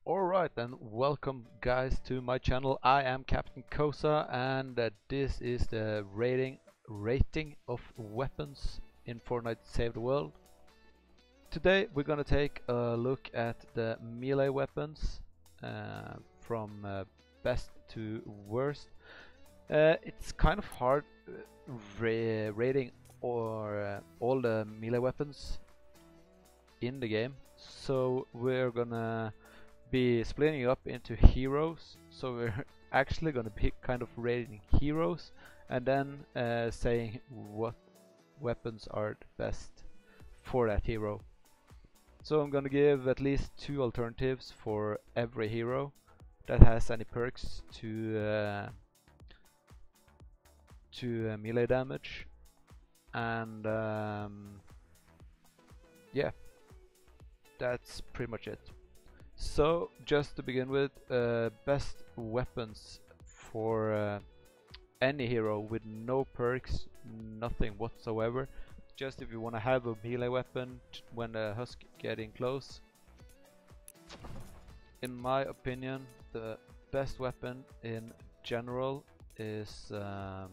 Alright then, welcome guys to my channel. I am Captain Kosa and this is the rating of weapons in Fortnite Save the World. Today we're gonna take a look at the melee weapons from best to worst. It's kind of hard rating all the melee weapons in the game, so we're gonna be splitting up into heroes. So we're actually gonna be kind of rating heroes and then saying what weapons are the best for that hero. So I'm gonna give at least two alternatives for every hero that has any perks to melee damage, and yeah, that's pretty much it. So just to begin with, best weapons for any hero with no perks, nothing whatsoever. Just if you want to have a melee weapon when the husk getting close. In my opinion, the best weapon in general is the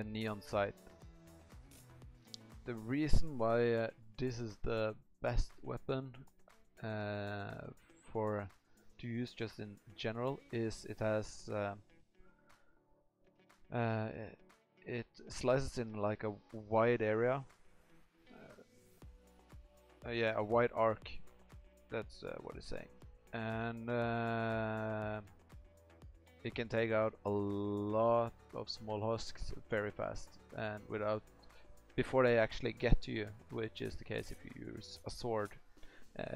neon sight. The reason why this is the best weapon for to use just in general is it has it slices in like a wide area, yeah, a wide arc. That's what it's saying, and it can take out a lot of small husks very fast and before they actually get to you, which is the case if you use a sword.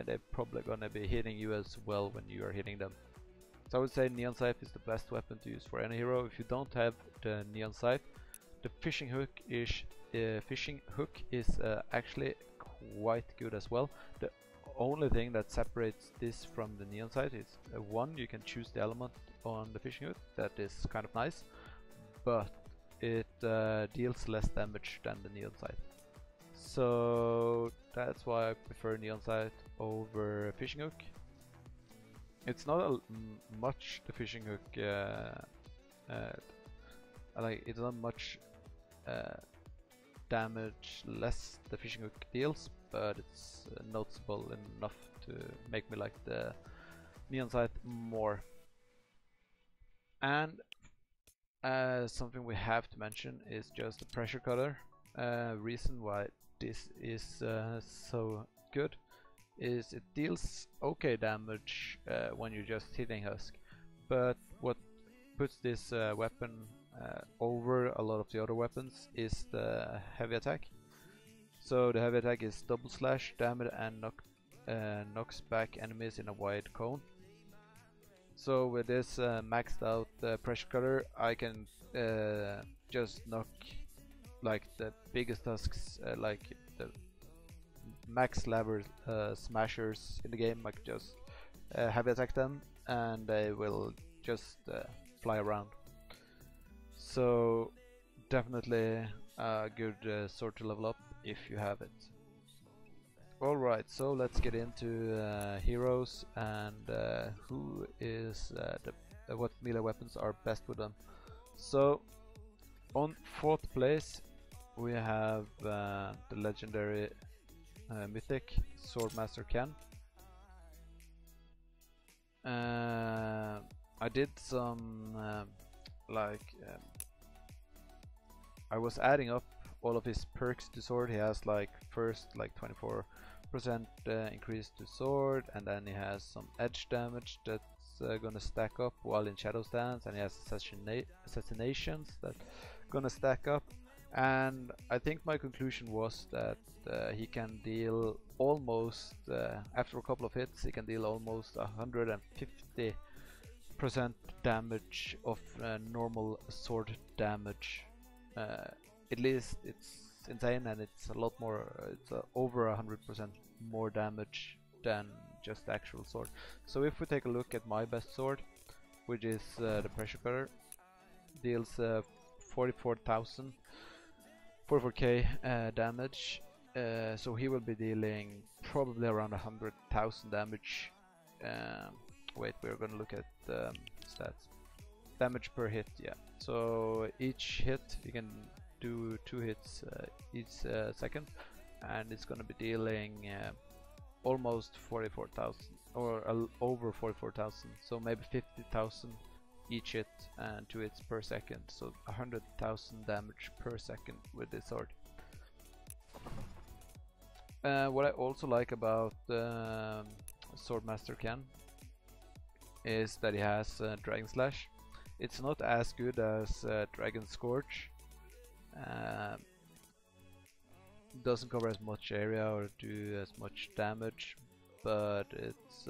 They're probably gonna be hitting you as well when you are hitting them. So I would say neon sight is the best weapon to use for any hero. If you don't have the neon sight, the fishing hook is actually quite good as well. The only thing that separates this from the neon sight is one, you can choose the element on the fishing hook. That is kind of nice, but it deals less damage than the neon sight. So that's why I prefer neon sight over fishing hook. It's not much the fishing hook, like it's not much damage less the fishing hook deals, but it's noticeable enough to make me like the neon sight more. And something we have to mention is just the pressure cutter. Reason why this is so good is it deals okay damage when you're just hitting husk, but what puts this weapon over a lot of the other weapons is the heavy attack. So the heavy attack is double slash, damage, and knocks back enemies in a wide cone. So with this maxed out pressure cutter, I can just knock like the biggest husks, like the max level smashers in the game. I can just heavy attack them and they will just fly around. So definitely a good sword to level up if you have it. Alright, so let's get into heroes and who is what melee weapons are best with them. So on 4th place we have the legendary mythic Swordmaster Ken. I did some I was adding up all of his perks to sword. He has like first like 24% increase to sword, and then he has some edge damage that's gonna stack up while in shadow stance, and he has assassinations that gonna stack up. And I think my conclusion was that he can deal almost after a couple of hits he can deal almost 150% damage of normal sword damage. At least it's insane, and it's a lot more, it's over 100% more damage than just the actual sword. So if we take a look at my best sword, which is the pressure cutter, deals 44k damage So he will be dealing probably around 100,000 damage. Wait, we're gonna look at stats. Damage per hit, yeah. So each hit, you can do 2 hits each second, and it's gonna be dealing almost 44,000, or over 44,000. So maybe 50,000 each hit and 2 hits per second. So 100,000 damage per second with this sword. What I also like about Swordmaster Ken is that he has Dragon Slash. It's not as good as Dragon Scourge. Doesn't cover as much area or do as much damage, but it's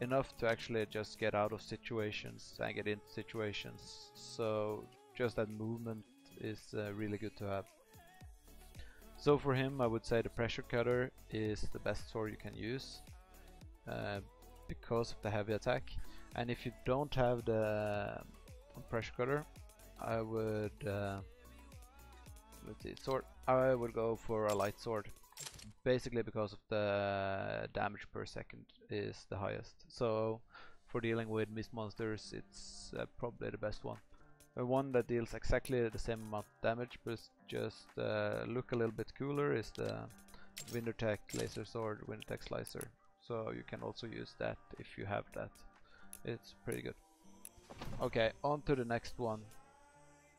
enough to actually just get out of situations and get into situations. So just that movement is really good to have. So for him, I would say the Pressure Cutter is the best sword you can use because of the heavy attack. And if you don't have the Pressure Cutter, I would let's see, sword. I would go for a light sword, basically because of the damage per second is the highest. So for dealing with mist monsters, it's probably the best one. One that deals exactly the same amount of damage, but just look a little bit cooler, is the Wintertech Laser Sword, Wintertech Slicer. So you can also use that if you have that. It's pretty good. Okay, on to the next one.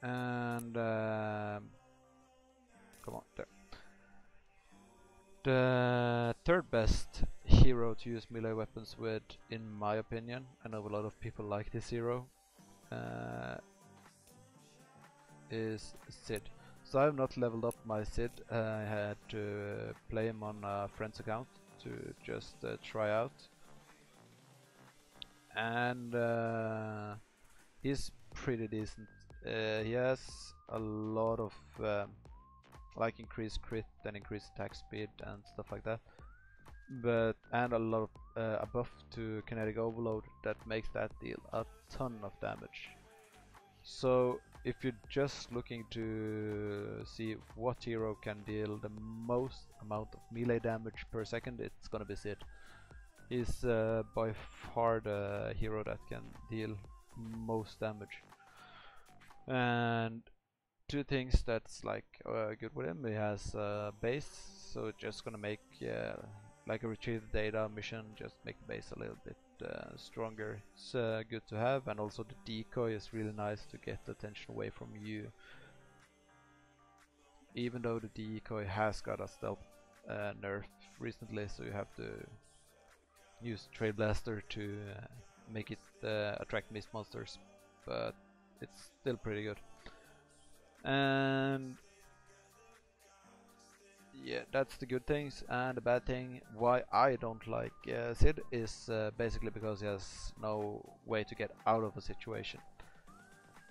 And come on, there. The third best hero to use melee weapons with, in my opinion, I know a lot of people like this hero, is Sid. So I have not leveled up my Sid. I had to play him on a friend's account to just try out, and he's pretty decent. He has a lot of like increased crit and increased attack speed and stuff like that, and a lot of a buff to kinetic overload that makes that deal a ton of damage. So if you're just looking to see what hero can deal the most amount of melee damage per second, it's gonna be Sid. He's by far the hero that can deal most damage. And two things that's like good with him: he has base, so it's just gonna make like a retrieve data mission, just make the base a little bit stronger. It's good to have, and also the decoy is really nice to get attention away from you. Even though the decoy has got a stealth nerf recently, so you have to use Trail Blaster to make it attract mist monsters, but it's still pretty good. And yeah, that's the good things. And the bad thing why I don't like Sid is basically because he has no way to get out of a situation.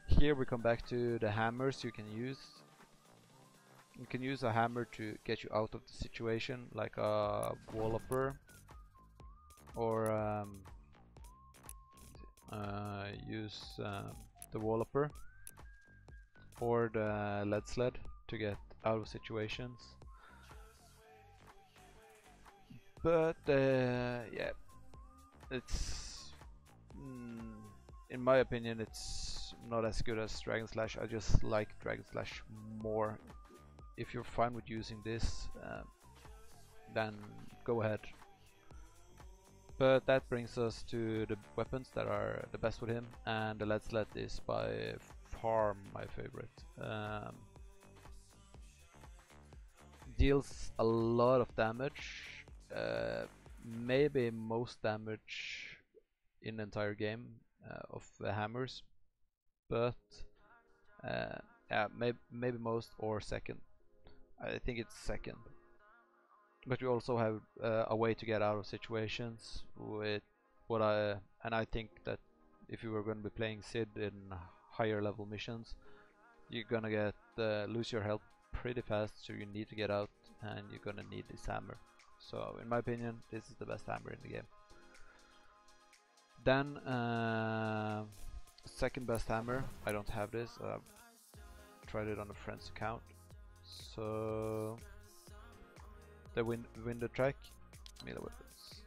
Here we come back to the hammers you can use. You can use a hammer to get you out of the situation, like a wall-upper, or use the wall-upper or the lead sled to get out of situations. But yeah, it's in my opinion it's not as good as Dragon Slash. I just like Dragon Slash more. If you're fine with using this, then go ahead. But that brings us to the weapons that are the best with him, and the lead sled is by far my favorite. Deals a lot of damage, maybe most damage in the entire game of the hammers, but yeah, maybe most or second. I think it's second. But you also have a way to get out of situations with what I think that if you were going to be playing Sid in higher level missions, you're gonna get lose your health pretty fast, so you need to get out, and you're gonna need this hammer. So in my opinion, this is the best hammer in the game. Then second best hammer, I don't have this, tried it on a friend's account, so the window track, melee weapons,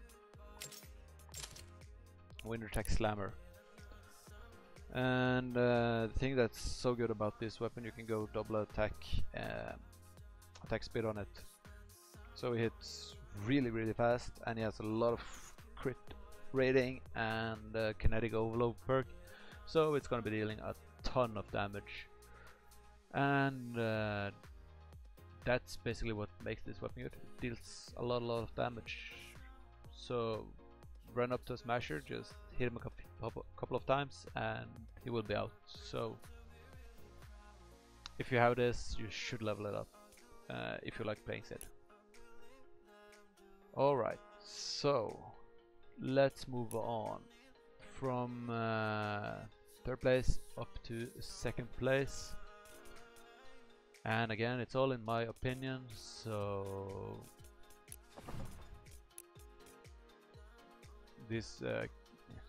window track slammer. And the thing that's so good about this weapon, you can go double attack speed on it. So he hits really fast, and he has a lot of crit rating and kinetic overload perk. So it's gonna be dealing a ton of damage. And that's basically what makes this weapon good. It deals a lot of damage. So run up to a smasher, just hit him a couple of times and he will be out. So if you have this, you should level it up if you like playing Sid. Alright, so let's move on from 3rd place up to 2nd place. And again, it's all in my opinion, so this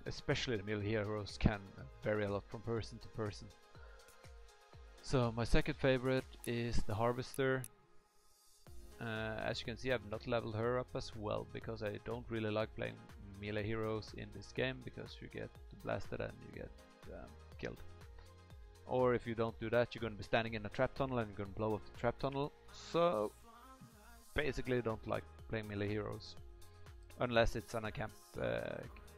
especially the melee heroes can vary a lot from person to person. So my 2nd favorite is the Harvester. As you can see, I've not leveled her up as well because I don't really like playing melee heroes in this game, because you get blasted and you get killed. Or if you don't do that, you're going to be standing in a trap tunnel and you're going to blow up the trap tunnel. So basically don't like playing melee heroes unless it's on a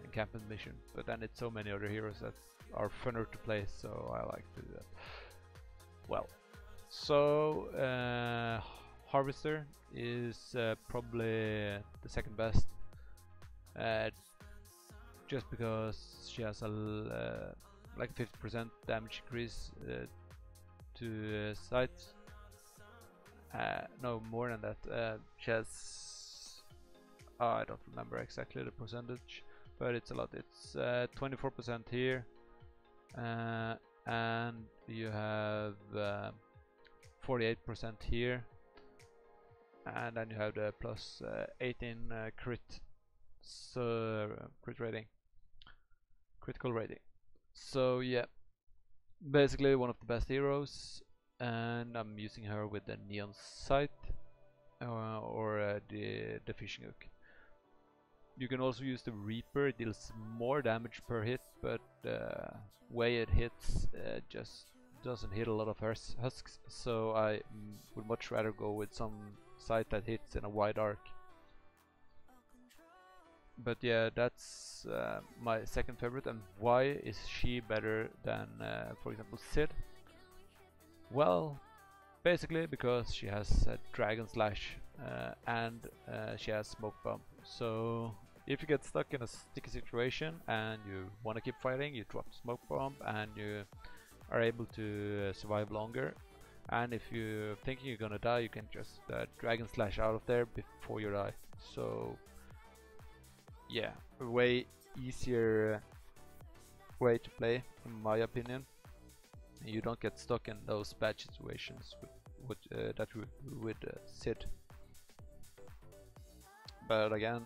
encampment mission, but then it's so many other heroes that are funner to play, so I like to do that. Well, so Harvester is probably the 2nd best, just because she has a like 50% damage increase to sight. No, more than that. She has, I don't remember exactly the percentage, but it's a lot. It's 24% here, and you have 48% here, and then you have the plus 18 crit, so crit rating, critical rating. So yeah, basically one of the best heroes, and I'm using her with the neon sight or the fishing hook. You can also use the Reaper. It deals more damage per hit, but the way it hits just doesn't hit a lot of husks, so I would much rather go with some sight that hits in a wide arc. But yeah, that's my 2nd favorite. And why is she better than, for example, Sid? Well, basically because she has Dragon Slash and she has Smoke Bomb. So if you get stuck in a sticky situation and you want to keep fighting, you drop Smoke Bomb and you are able to survive longer. And if you're thinking you're gonna die, you can just Dragon Slash out of there before you die. So yeah, a way easier way to play, in my opinion. You don't get stuck in those bad situations with Sid. But again,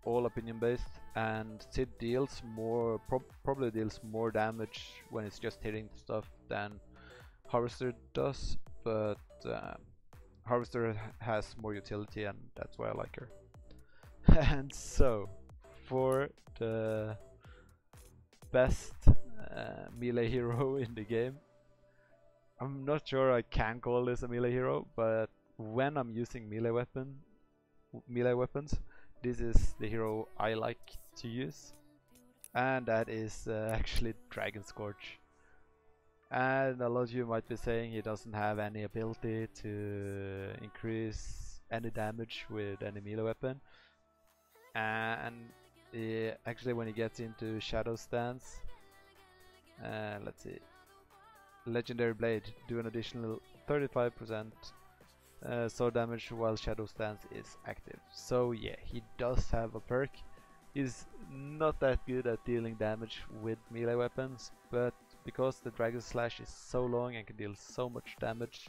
all opinion based, and Sid deals more, probably deals more damage when it's just hitting stuff than Harvester does, but Harvester has more utility, and that's why I like her. And so, for the best melee hero in the game, I'm not sure I can call this a melee hero, but when I'm using melee weapons, this is the hero I like to use, and that is actually Dragon Scourge. And a lot of you might be saying he doesn't have any ability to increase any damage with any melee weapon, and actually when he gets into Shadow Stance, let's see, Legendary Blade do an additional 35% sword damage while Shadow Stance is active. So yeah, he does have a perk. He's not that good at dealing damage with melee weapons, but because the Dragon Slash is so long and can deal so much damage,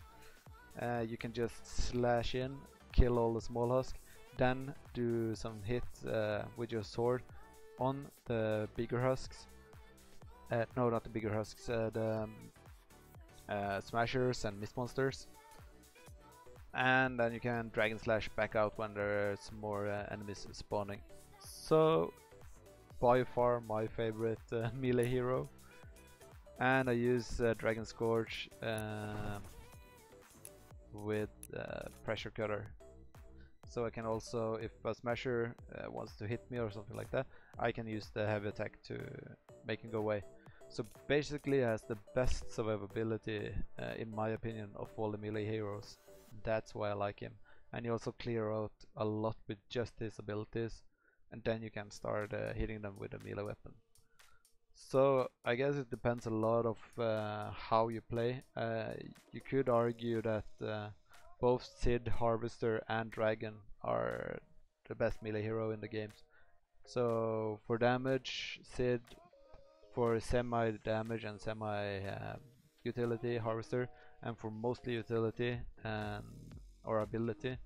you can just slash in, kill all the small husk, then do some hits with your sword on the bigger husks. No, not the bigger husks, the smashers and mist monsters. and then you can Dragon Slash back out when there's more enemies spawning. So by far my favorite melee hero, and I use Dragon Scourge with Pressure Cutter. So I can also, if a Smasher wants to hit me or something like that, I can use the heavy attack to make him go away. So basically he has the best survivability, in my opinion, of all the melee heroes. That's why I like him. And you also clear out a lot with just his abilities, and then you can start hitting them with a melee weapon. So I guess it depends a lot of how you play. You could argue that both Sid, Harvester and Dragon are the best melee hero in the games. So for damage, Sid; for semi damage and semi utility, Harvester; and for mostly utility and or ability,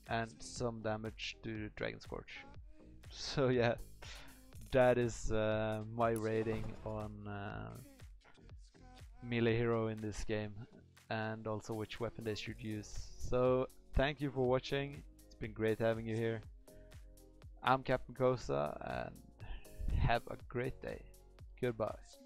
and some damage to Dragon Scourge. So yeah, that is my rating on melee hero in this game, and also which weapon they should use. So thank you for watching. It's been great having you here. I'm Captain Kosa, and have a great day. Goodbye.